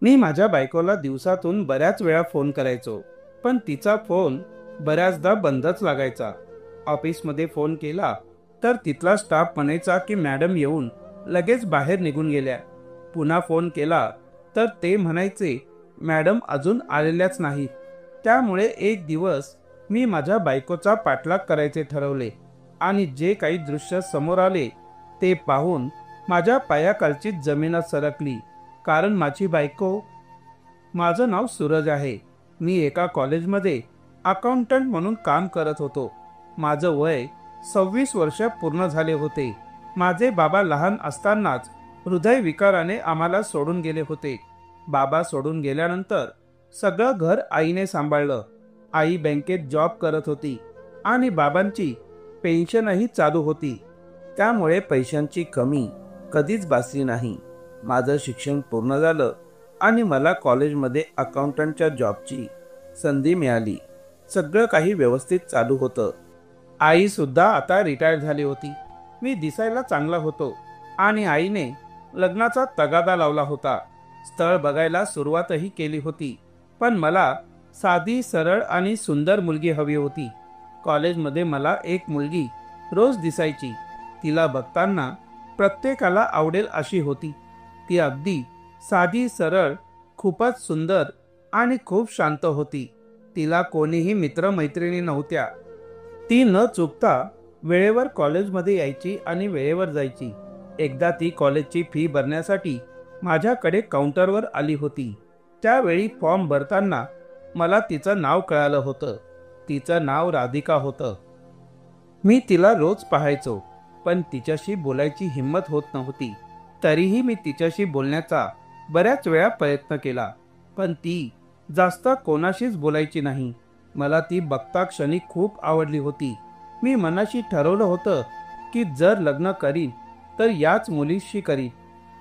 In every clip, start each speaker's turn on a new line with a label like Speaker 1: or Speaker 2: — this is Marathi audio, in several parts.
Speaker 1: मी माझ्या बायकोला दिवसातून बऱ्याच वेळा फोन करायचो, पण तिचा फोन बऱ्याचदा बंदच लागायचा. ऑफिसमध्ये फोन केला तर तिथला स्टाफ म्हणायचा की मॅडम येऊन लगेच बाहेर निघून गेल्या. पुन्हा फोन केला तर ते म्हणायचे मॅडम अजून आलेल्याच नाहीत. त्यामुळे एक दिवस मी माझ्या बायकोचा पाठलाग करायचे ठरवले आणि जे काही दृश्य समोर आले ते पाहून माझ्या पायाखालची जमीनच सरकली. कारण माझी बायको. माझं नाव सूरज आहे. मी एका कॉलेजमध्ये अकाउंटंट म्हणून काम करत होतो. माझं वय 26 वर्ष पूर्ण झाले होते. माझे बाबा लहान असतानाच हृदयविकाराने आम्हाला सोडून गेले होते. बाबा सोडून गेल्यानंतर सगळं घर आईने सांभाळलं. आई बँकेत जॉब करत होती आणि बाबांची पेन्शनही चालू होती. त्यामुळे पैशांची कमी कधीच भासली नाही. माझं शिक्षण पूर्ण झालं आणि मला कॉलेजमध्ये अकाउंटंटच्या जॉबची संधी मिळाली. सगळं काही व्यवस्थित चालू होतं. आई सुद्धा आता रिटायर झाली होती. मी दिसायला चांगला होतो आणि आईने लग्नाचा तगादा लावला होता. स्थळ बघायला सुरुवातही केली होती, पण मला साधी सरळ आणि सुंदर मुलगी हवी होती. कॉलेजमध्ये मला एक मुलगी रोज दिसायची. तिला बघताना प्रत्येकाला आवडेल अशी होती. ती अगदी साधी सरळ, खूपच सुंदर आणि खूप शांत होती. तिला कोणीही मित्रमैत्रिणी नव्हत्या. ती न चुकता वेळेवर कॉलेजमध्ये यायची आणि वेळेवर जायची. एकदा ती कॉलेजची फी भरण्यासाठी माझ्याकडे काउंटरवर आली होती. त्यावेळी फॉर्म भरताना मला तिचं नाव कळालं होतं. तिचं नाव राधिका होतं. मी तिला रोज पाहायचो, पण तिच्याशी बोलायची हिंमत होत नव्हती. तरीही मी तिच्याशी बोलण्याचा बऱ्याच वेळा प्रयत्न केला, पण ती जास्त कोणाशीच बोलायची नाही. मला ती बघता क्षणी खूप आवडली होती. मी मनाशी ठरवलं होतं की जर लग्न करीन तर याच मुलीशी करीन,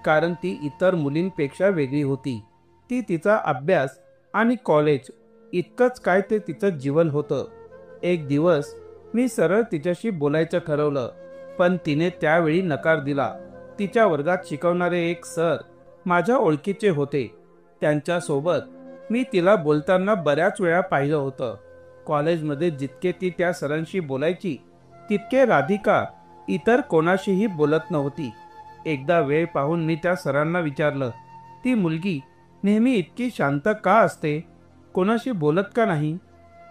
Speaker 1: कारण ती इतर मुलींपेक्षा वेगळी होती. ती तिचा अभ्यास आणि कॉलेज इतकंच काय ते तिचं जीवन होतं. एक दिवस मी सरळ तिच्याशी बोलायचं ठरवलं, पण तिने त्यावेळी नकार दिला. तिच्या वर्गात शिकवणारे एक सर माझ्या ओळखीचे होते. त्यांच्यासोबत मी तिला बोलताना बऱ्याच वेळा पाहिलं होतं. कॉलेजमध्ये जितके ती त्या सरांशी बोलायची तितके राधिका इतर कोणाशीही बोलत नव्हती. एकदा वेळ पाहून मी त्या सरांना विचारलं, ती मुलगी नेहमी इतकी शांत का असते? कोणाशी बोलत का नाही?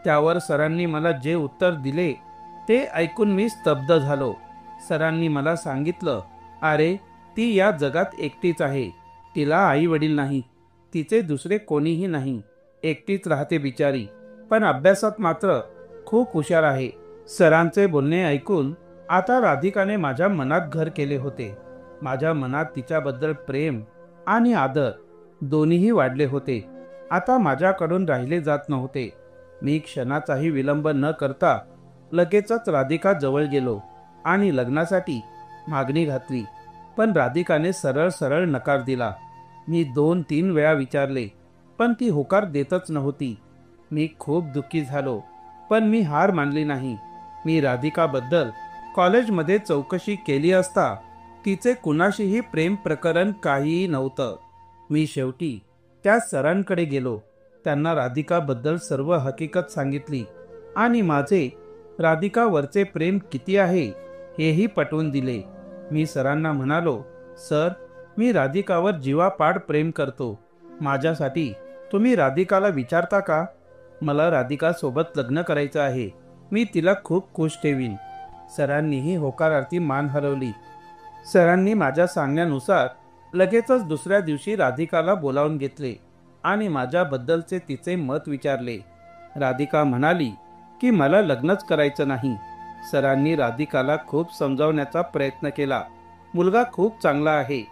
Speaker 1: त्यावर सरांनी मला जे उत्तर दिले ते ऐकून मी स्तब्ध झालो. सरांनी मला सांगितलं, अरे ती या जगात एकटीच आहे. तिला आई वडील नाही, तिचे दुसरे कोणीही नाही. एकटीच राहते बिचारी, पण अभ्यासात मात्र खूप हुशार आहे. सरांचे बोलणे ऐकून आता राधिकाने माझ्या मनात घर केले होते. माझ्या मनात तिच्याबद्दल प्रेम आणि आदर दोन्हीही वाढले होते. आता माझ्याकडून राहिले जात नव्हते. मी क्षणाचाही विलंब न करता लगेचच राधिका जवळ गेलो आणि लग्नासाठी मागणी घातली. पण राधिकाने सरळ सरळ नकार दिला. मी 2-3 वेळा विचारले, पण ती होकार देतच नव्हती. मी खूप दुःखी झालो, पण मी हार मानली नाही. मी राधिकाबद्दल कॉलेजमध्ये चौकशी केली असता तिचे कुणाशीही प्रेम प्रकरण काहीही नव्हतं. मी शेवटी त्या सरांकडे गेलो. त्यांना राधिकाबद्दल सर्व हकीकत सांगितली आणि माझे राधिकावरचे प्रेम किती आहे हेही पटवून दिले. मी सरांना म्हणालो, सर, मी राधिकावर जीवापाड प्रेम करतो. माझ्यासाठी तुम्ही राधिकाला विचारता का? मला राधिकासोबत लग्न करायचं आहे. मी तिला खूप खुश ठेवीन. सरांनीही होकारार्थी मान हलवली. सरांनी माझ्या सांगण्यानुसार लगेचच दुसऱ्या दिवशी राधिकाला बोलावून घेतले आणि माझ्याबद्दलचे तिचे मत विचारले. राधिका म्हणाली की मला लग्नच करायचं नाही. सरांनी राधिकाला खूप समजावण्याचा प्रयत्न केला. मुलगा खूप चांगला आहे.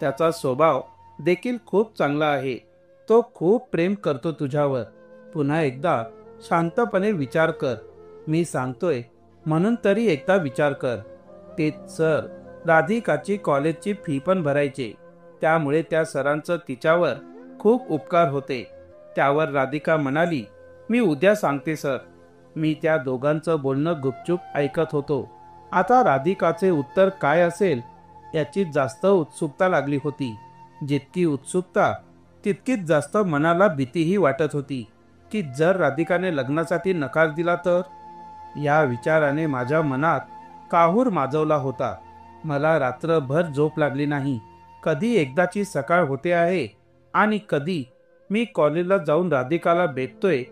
Speaker 1: त्याचा स्वभाव देखील खूप चांगला आहे. तो खूप प्रेम करतो तुझ्यावर. पुन्हा एकदा शांतपणे विचार कर. मी सांगतोय म्हणून तरी एकदा विचार कर. ते सर राधिकाची कॉलेजची फी पण भरायचे. त्यामुळे त्या सरांचं तिच्यावर खूप उपकार होते. त्यावर राधिका म्हणाली, मी उद्या सांगते सर. मी त्या दोघांचं बोलणं गुपचूप ऐकत होतो. आता राधिकाचे उत्तर काय असेल याची जास्त उत्सुकता लागली होती. जितकी उत्सुकता तितकीच जास्त मनाला भीतीही वाटत होती की जर राधिकाने लग्नासाठी नकार दिला तर. या विचाराने माझ्या मनात काहूर माजवला होता. मला रात्रभर झोप लागली नाही. कधी एकदाची सकाळ होते आहे आणि कधी मी कॉलेजला जाऊन राधिकाला भेटतोय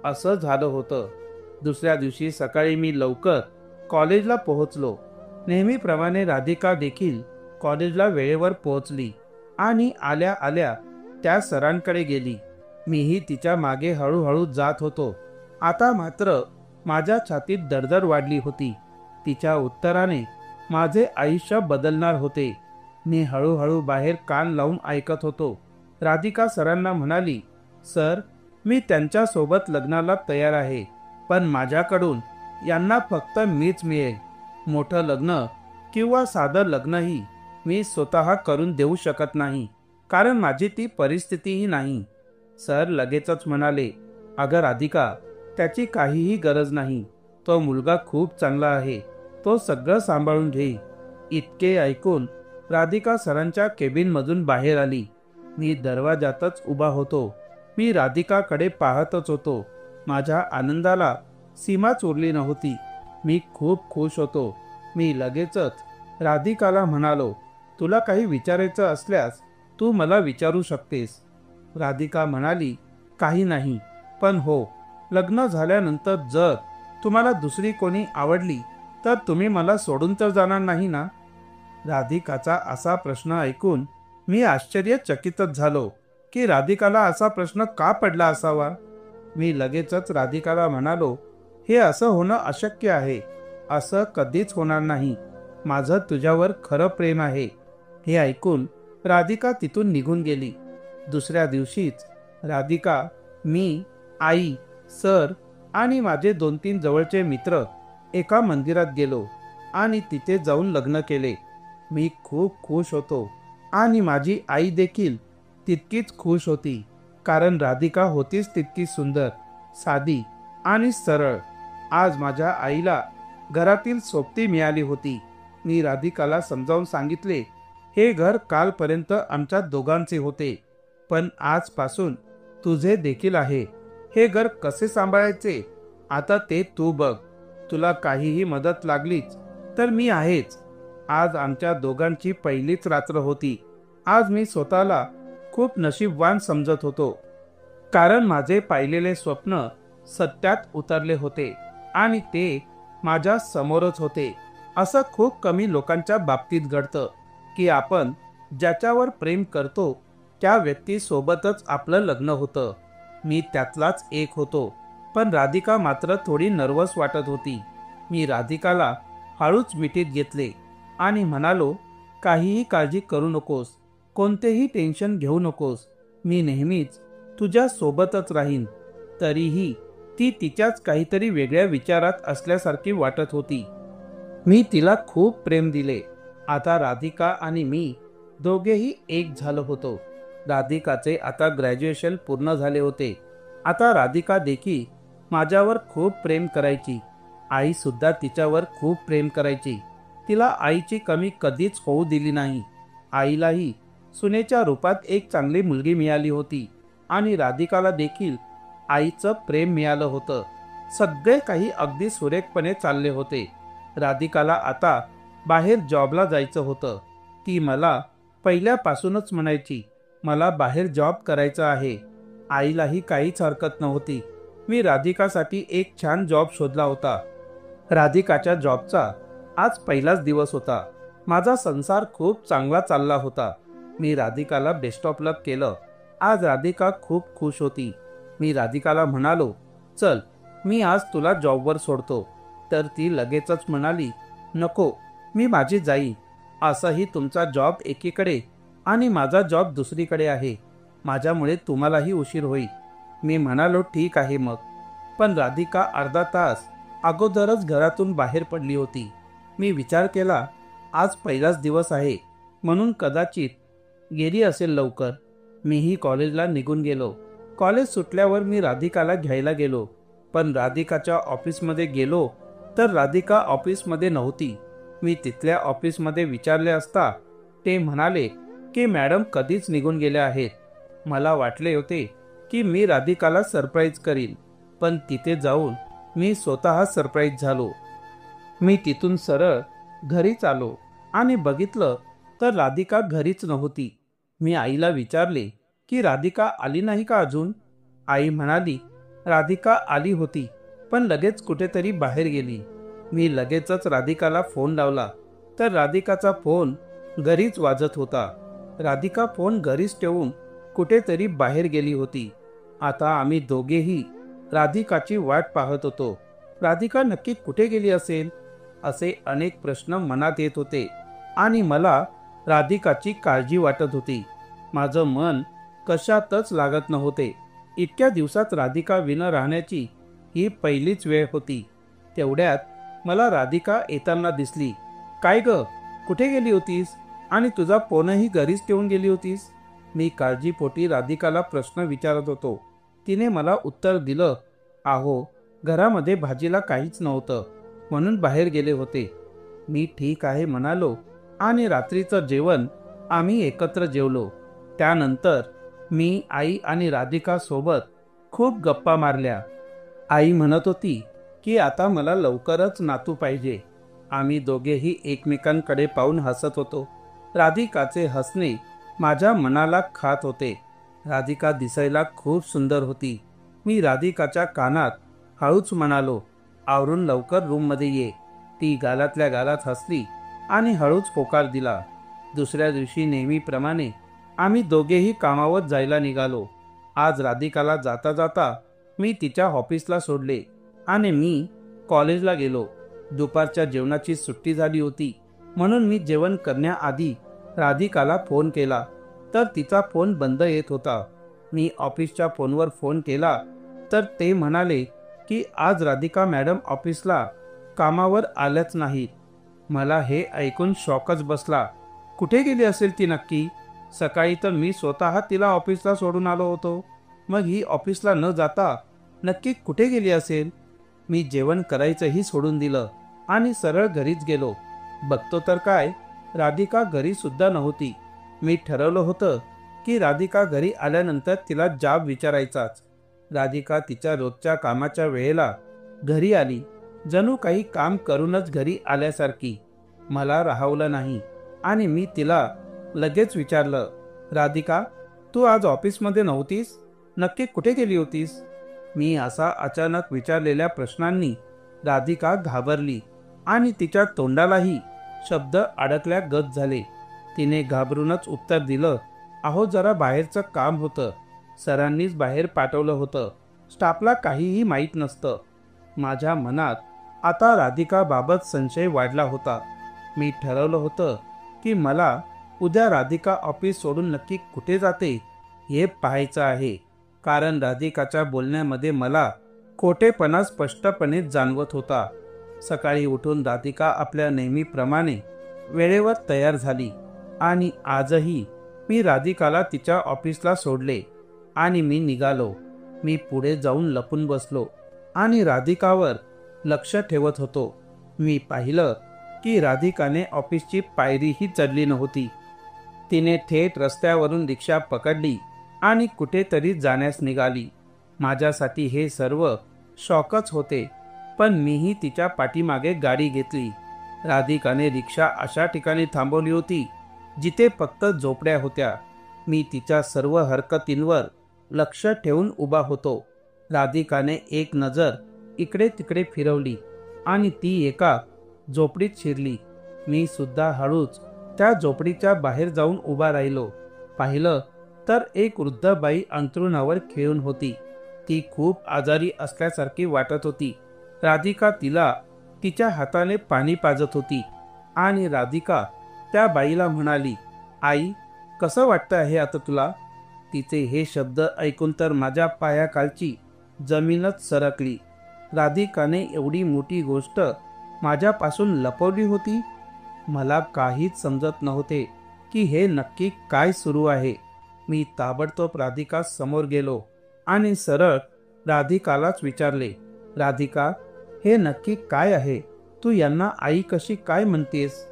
Speaker 1: असं झालं होतं. दुसऱ्या दिवशी सकाळी मी लवकर कॉलेजला पोहोचलो. नेहमीप्रमाणे राधिका देखील कॉलेजला वेळेवर पोहोचली आणि आल्या आल्या त्या सरांकडे गेली. मीही तिच्या मागे हळूहळू जात होतो. आता मात्र माझ्या छातीत दडदड वाढली होती. तिच्या उत्तराने माझे आयुष्य बदलणार होते. मी हळूहळू बाहेर कान लावून ऐकत होतो. राधिका सरांना म्हणाली, सर, मी त्यांच्यासोबत लग्नाला तयार आहे, पण माझ्याकडून यांना फक्त मीच मिळेल. मोठं लग्न किंवा साधं लग्नही मी स्वतः करून देऊ शकत नाही, कारण माझी ती परिस्थितीही नाही. सर लगेचच म्हणाले, अगं राधिका, त्याची काहीही गरज नाही. तो मुलगा खूप चांगला आहे, तो सगळं सांभाळून घेईल. इतके ऐकून राधिका सरांच्या केबिनमधून बाहेर आली. मी दरवाजातच उभा होतो. मी राधिकाकडे पाहतच होतो. माझ्या आनंदाला सीमाच उरली नव्हती. मी खूप खुश होतो. मी लगेचच राधिकाला म्हणालो, तुला काही विचारायचं असल्यास तू मला विचारू शकतेस. राधिका म्हणाली, काही नाही, पण हो, लग्न झाल्यानंतर जर तुम्हाला दुसरी कोणी आवडली तर तुम्ही मला सोडून तर जाणार नाही ना. राधिकाचा असा प्रश्न ऐकून मी आश्चर्यचकितच झालो की राधिकाला असा प्रश्न का पडला असावा. मी लगेचच राधिकाला म्हणालो, हे असं होणं अशक्य आहे. असं कधीच होणार नाही. माझं तुझ्यावर खरं प्रेम आहे. हे ऐकून राधिका तिथून निघून गेली. दुसऱ्या दिवशीच राधिका, मी, आई, सर आणि माझे 2-3 जवळचे मित्र एका मंदिरात गेलो आणि तिथे जाऊन लग्न केले. मी खूप खुश होतो आणि माझी आई देखील तितकीच खुश होती, कारण राधिका होतीच तितकी सुंदर, साधी आणि सरळ. आज माझ्या आईला घरातील सोबती मिळाली होती. मी राधिकाला समजावून सांगितले, हे घर कालपर्यंत आमच्या दोघांचे होते, पण आजपासून तुझे देखील आहे. हे घर कसे सांभाळायचे आता ते तू बघ. तुला काहीही मदत लागलीच तर मी आहेच. आज आमच्या दोघांची पहिलीच रात्र होती. आज मी स्वतःला खूप नशीबवान समजत होतो, कारण माझे पाहिलेले स्वप्न सत्यात उतरले होते आणि ते माझ्या समोरच होते. असं खूप कमी लोकांच्या बाबतीत घडतं की आपण ज्याच्यावर प्रेम करतो त्या व्यक्तीसोबतच आपलं लग्न होतं. मी त्यातलाच एक होतो, पण राधिका मात्र थोडी नर्वस वाटत होती. मी राधिकाला हळूच मिठीत घेतले आणि म्हणालो, काहीही काळजी करू नकोस, कोणतेही टेन्शन घेऊ नकोस. मी नेहमीच तुझ्या सोबतच राहीन. तरीही ती तिच्याच काहीतरी वेगळ्या विचारात असल्यासारखी वाटत होती. मी तिला खूप प्रेम दिले. आता राधिका आणि मी दोघेही एक झालो होतो. राधिकाचे आता ग्रॅज्युएशन पूर्ण झाले होते. आता राधिका देखील माझ्यावर खूप प्रेम करायची. आई सुद्धा तिच्यावर खूप प्रेम करायची. तिला आईची कमी कधीच होऊ दिली नाही. आईलाही सुनेच्या रूपात एक चांगली मुलगी मिळाली होती आणि राधिकाला देखील आईचं प्रेम मिळालं होतं. सगळे काही अगदी सुरेखपणे चालले होते. राधिकाला आता बाहेर जॉबला जायचं होतं. ती मला पहिल्यापासूनच म्हणायची, मला बाहेर जॉब करायचा आहे. आईलाही काहीच हरकत नव्हती. मी राधिकासाठी एक छान जॉब शोधला होता. राधिकाच्या जॉबचा आज पहिलाच दिवस होता. माझा संसार खूप चांगला चालला होता. मी राधिकाला बेस्ट ऑफ लक केलं. आज राधिका खूप खुश होती. मी राधिकाला म्हणालो, चल, मी आज तुला जॉबवर सोडतो. तर ती लगेचच म्हणाली, नको, मी माझी जाईन. असंही तुमचा जॉब एकीकडे आणि माझा जॉब दुसरीकडे आहे. माझ्यामुळे तुम्हालाही उशीर होईल. मी म्हणालो, ठीक आहे मग. पण राधिका अर्धा तास अगोदरच घरातून बाहेर पडली होती. मी विचार केला, आज पहिलाच दिवस आहे म्हणून कदाचित गेली असेल लवकर. मीही कॉलेजला निघून गेलो. कॉलेज सुटल्यावर मी राधिकाला घ्यायला गेलो, पण राधिकाच्या ऑफिसमध्ये गेलो तर राधिका ऑफिसमध्ये नव्हती. मी तिथल्या ऑफिसमध्ये विचारले असता ते म्हणाले की मॅडम कधीच निघून गेल्या आहेत. मला वाटले होते की मी राधिकाला सरप्राईज करीन, पण तिथे जाऊन मी स्वतः सरप्राईज झालो. मी तिथून सरळ घरीच आलो आणि बघितलं तर राधिका घरीच नव्हती. मी आईला विचारले की राधिका आली नाही का अजून. आई म्हणाली राधिका आली होती, पण लगेच कुठेतरी बाहेर गेली. मी लगेचच राधिकाला फोन लावला तर राधिकाचा फोन घरीच वाजत होता. राधिका फोन घरीच ठेवून कुठेतरी बाहेर गेली होती. आता आम्ही दोघेही राधिकाची वाट पाहत होतो. राधिका नक्की कुठे गेली असेल असे अनेक प्रश्न मनात येत होते आणि मला राधिकाची काळजी वाटत होती. माझं मन कशातच लागत नव्हते. इतक्या दिवसात राधिका विना राहण्याची ही पहिलीच वेळ होती. तेवढ्यात मला राधिका येताना दिसली. काय ग, कुठे गेली होतीस आणि तुझा फोनही घरीच ठेवून गेली होतीस. मी काळजीपोटी राधिकाला प्रश्न विचारत होतो. तिने मला उत्तर दिलं, अहो घरामध्ये भाजीला काहीच नव्हतं म्हणून बाहेर गेले होते. मी ठीक आहे म्हणालो आणि रात्रीचं जेवण आम्ही एकत्र जेवलो. त्यानंतर मी आई आणि राधिका सोबत खूप गप्पा मारल्या. आई म्हणत होती की आता मला लवकरच नातू पाहिजे. आम्ही दोघेही एकमेकांकडे पाहून हसत होतो. राधिकाचे हसणे माझ्या मनाला खात होते. राधिका दिसायला खूप सुंदर होती. मी राधिकाच्या कानात हळूच म्हणालो, आवरून लवकर रूममध्ये ये. ती गालातल्या गालात हसली आणि हळूच होकार दिला. दुसऱ्या दिवशी नेहमीप्रमाणे आम्ही दोघेही कामावर जायला निघालो. आज राधिकाला जाता जाता मी तिच्या ऑफिसला सोडले आणि मी कॉलेजला गेलो. दुपारच्या जेवणाची सुट्टी झाली होती म्हणून मी जेवण करण्याआधी राधिकाला फोन केला तर तिचा फोन बंद येत होता. मी ऑफिसच्या फोनवर फोन केला तर ते म्हणाले की आज राधिका मॅडम ऑफिसला कामावर आल्याच नाहीत. मला हे ऐकून शॉकच बसला. कुठे गेली असेल ती नक्की. सकाळी तर मी स्वतः तिला ऑफिसला सोडून आलो होतो. मग ही ऑफिसला न जाता नक्की कुठे गेली असेल. मी जेवण करायचंही सोडून दिलं आणि सरळ घरीच गेलो. बघतो तर काय, राधिका घरी सुद्धा नव्हती. मी ठरवलं होतं की राधिका घरी आल्यानंतर तिला जाब विचारायचाच. राधिका तिच्या रोजच्या कामाच्या वेळेला घरी आली, जणू काही काम करूनच घरी आल्यासारखी. मला राहवलं नाही आणि मी तिला लगेच विचारलं, राधिका तू आज ऑफिसमध्ये नव्हतीस, नक्की कुठे गेली होतीस. मी असा अचानक विचारलेल्या प्रश्नांनी राधिका घाबरली आणि तिच्या तोंडालाही शब्द अडकल्या गत झाले. तिने घाबरूनच उत्तर दिलं, अहो जरा बाहेरचं काम होतं. सरांनीच बाहेर पाठवलं होतं. स्टाफला काहीही माहीत नसतं. माझ्या मनात आता राधिकाबाबत संशय वाढला होता. मी ठरवलं होतं की मला उद्या राधिका ऑफिस सोडून नक्की कुठे जाते हे पाहायचं आहे. कारण राधिकाच्या बोलण्यामध्ये मला खोटेपणा स्पष्टपणे जाणवत होता. सकाळी उठून राधिका आपल्या नेहमीप्रमाणे वेळेवर तयार झाली आणि आजही मी राधिकाला तिच्या ऑफिसला सोडले आणि मी निघालो. मी पुढे जाऊन लपून बसलो आणि राधिकावर लक्ष ठेवत होतो. मी पाहिलं की राधिकाने ऑफिसची पायरीही चढली नव्हती. तिने थेट रस्त्यावरून रिक्षा पकडली आणि कुठेतरी जाण्यास निघाली. माझ्यासाठी हे सर्व शॉकच होते, पण मीही तिच्या पाठीमागे गाडी घेतली. राधिकाने रिक्षा अशा ठिकाणी थांबवली होती जिथे फक्त झोपड्या होत्या. मी तिच्या सर्व हरकतींवर लक्ष ठेवून उभा होतो. राधिकाने एक नजर इकडे तिकडे फिरवली आणि ती एका झोपडीत शिरली. मी सुद्धा हळूच त्या झोपडीच्या बाहेर जाऊन उभा राहिलो. पाहिलं तर एक वृद्ध बाई अंथरुणावर खेळून होती. ती खूप आजारी असल्यासारखी वाटत होती. राधिका तिला तिच्या हाताने पाणी पाजत होती आणि राधिका त्या बाईला म्हणाली, आई कसं वाटतं आहे आता तुला. तिचे हे शब्द ऐकून तर माझ्या पायाखालची जमीनच सरकली. राधिकाने एवढी मोठी गोष्ट माझ्यापासून लपवली होती. मला काहीच समजत नव्हते की हे नक्की काय सुरू आहे. मी ताबडतोब राधिका समोर गेलो आणि सरळ राधिकालाच विचारले, राधिका हे नक्की काय आहे. तू यांना आई कशी काय म्हणतेस.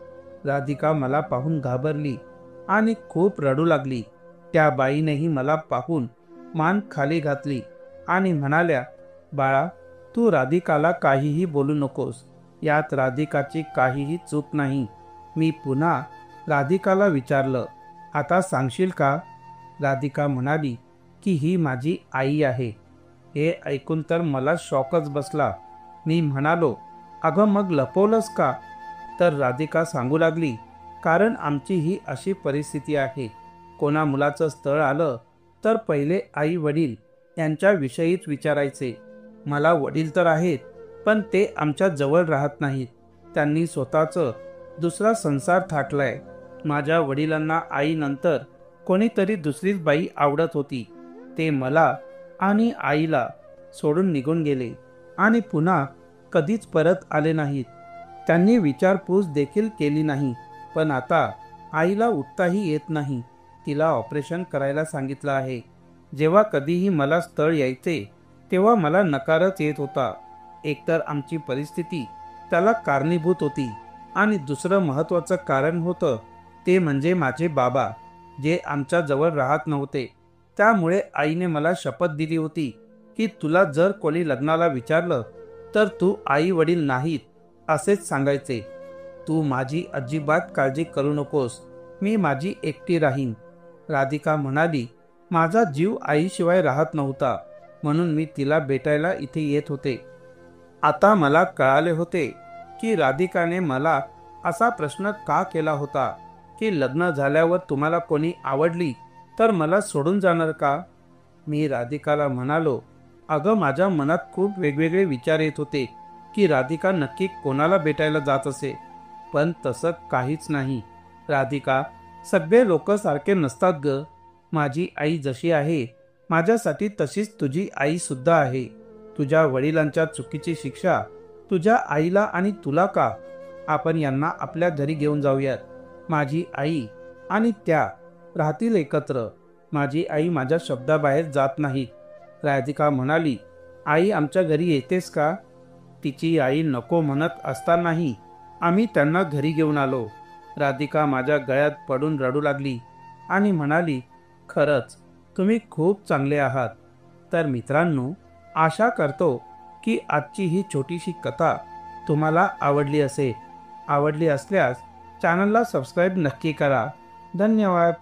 Speaker 1: राधिका मला पाहून घाबरली आणि खूप रडू लागली. त्या बाईनेही मला पाहून मान खाली घातली आणि म्हणाल्या, बाळा, तू राधिकाला काहीही बोलू नकोस. यात राधिकाची काहीही चूक नाही. मी पुन्हा राधिकाला विचारलं, आता सांगशील का? राधिका म्हणाली की ही माझी आई आहे. हे ऐकून तर मला शॉकच बसला. मी म्हणालो, अगं मग लपवलंस का? तर राधिका सांगू लागली, कारण आमची ही अशी परिस्थिती आहे. कोणा मुलाचं स्थळ आलं तर पहिले आई वडील यांच्याविषयीच विचारायचे. मला वडील तर आहेत, पण ते आमच्या जवळ राहत नाहीत. त्यांनी स्वतःचं दुसरा संसार थाटलाय. माझ्या वडिलांना आईनंतर कोणीतरी दुसरीच बाई आवडत होती. ते मला आणि आईला सोडून निघून गेले आणि पुन्हा कधीच परत आले नाहीत. त्यांनी विचारपूस देखील केली नाही. पण आता आईला उठताही येत नाही. तिला ऑपरेशन करायला सांगितलं आहे. जेव्हा कधीही मला स्थळ यायचे तेव्हा मला नकारच येत होता. एकतर आमची परिस्थिती त्याला कारणीभूत होती आणि दुसरं महत्त्वाचं कारण होतं ते म्हणजे माझे बाबा, जे आमच्या जवळ राहत नव्हते. त्यामुळे आईने मला शपथ दिली होती की तुला जर कोणी लग्नाला विचारलं तर तू आई वडील नाहीत असेच सांगायचे. तू माझी अजिबात काळजी करू नकोस, मी माझी एकटी राहीन. राधिका म्हणाली, माझा जीव आईशिवाय राहत नव्हता, म्हणून मी तिला भेटायला इथे येत होते. आता मला कळाले होते की राधिकाने मला असा प्रश्न का केला होता की लग्न झाल्यावर तुम्हाला कोणी आवडली तर मला सोडून जाणार का? मी राधिकाला म्हणालो, अगं माझ्या मनात खूप वेगवेगळे विचार येत होते की राधिका नक्की कोणाला भेटायला जात असे. पण तसं काहीच नाही. राधिका, सगळे लोक सारखे नसतात ग. माझी आई जशी आहे माझ्यासाठी तशीच तुझी आई सुद्धा आहे. तुझ्या वडिलांच्या चुकीची शिक्षा तुझ्या आईला आणि तुला का? आपण यांना आपल्या घरी घेऊन जाऊयात. माझी आई आणि त्या राहतील एकत्र. माझी आई माझ्या शब्दाबाहेर जात नाही. राधिका म्हणाली, आई आमच्या घरी येतेस का? तिची आई नको म्हणत असतानाही आम्ही त्यांना घरी घेऊन आलो. राधिका माझ्या गळ्यात पडून रडू लागली आणि म्हणाली, खरंच तुम्ही खूप चांगले आहात. तर मित्रांनो, आशा करतो की आजची ही छोटीशी कथा तुम्हाला आवडली असेल. आवडली असल्यास चॅनलला सबस्क्राईब नक्की करा. धन्यवाद.